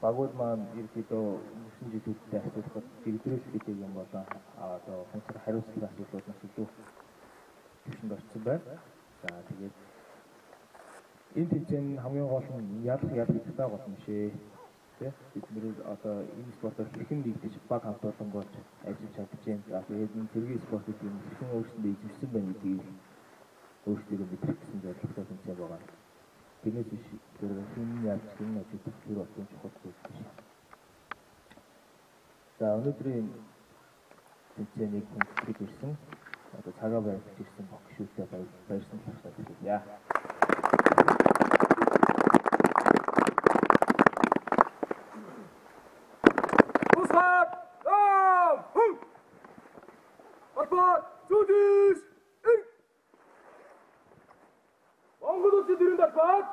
Багууд маань ерөөдөө нэгэн жилүүдтэй асуулахад дэргэдрээс гэдэг юм болоо одоо хонцор хариуцлага асуудлууд маш илүү төвшөнд орсон байна. За тэгээд энэ тэмцээн хамгийн гол нь ялах хэрэгтэй гол юм шээ. Тэ бид нэр одоо энэ спортоор хэрхэн нэгдэж баг хамт олон болж ажиллаж чадчихээн. За тэгээд энэ тэргийн спорт гэдэг нь хэрхэн өөрсөндөө эзэмшсэн байна гэдгийг өөрсдөө мэдрэх гэсэн зорилготой тэмцээн байгаа. Тэрнээс биш тэр хүн яаж хэн ажиллах тэр болсон чухал зүйл биш. За өнөөдрийн тэмцээнийг хүндэтгэж ирсэн одоо цагаа барьж ирсэн боксшүүтэй баярсан талаар хэлье. Усхад! Хум! Атбар! Зүдис! Монгол улсын дөрөв дарбаад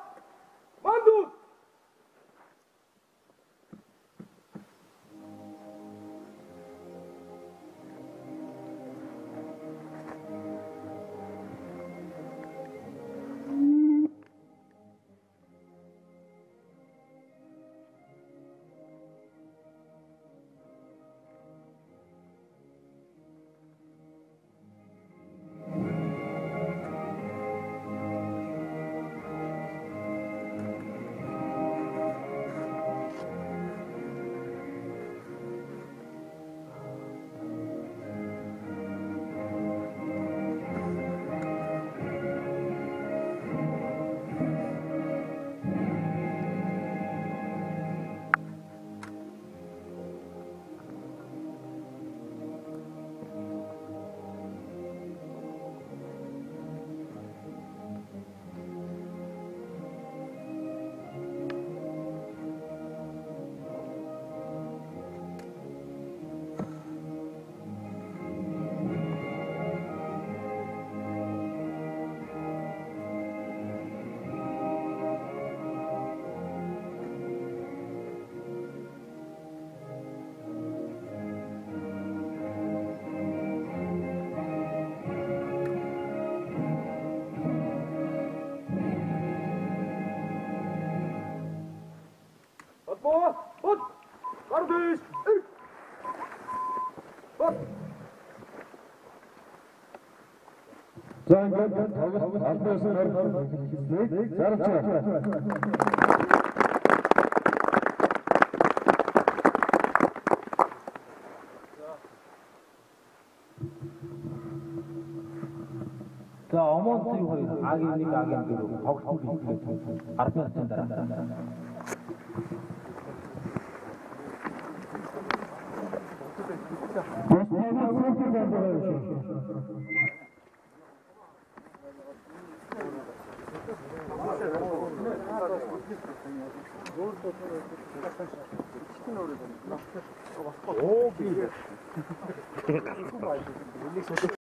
мандууд За ингээд албаасан хэлхийг зарж байна. За Омонцгийн хоёр агийн 1 агийн 4 тоглолт хийх 10 минутын дараа. Оо би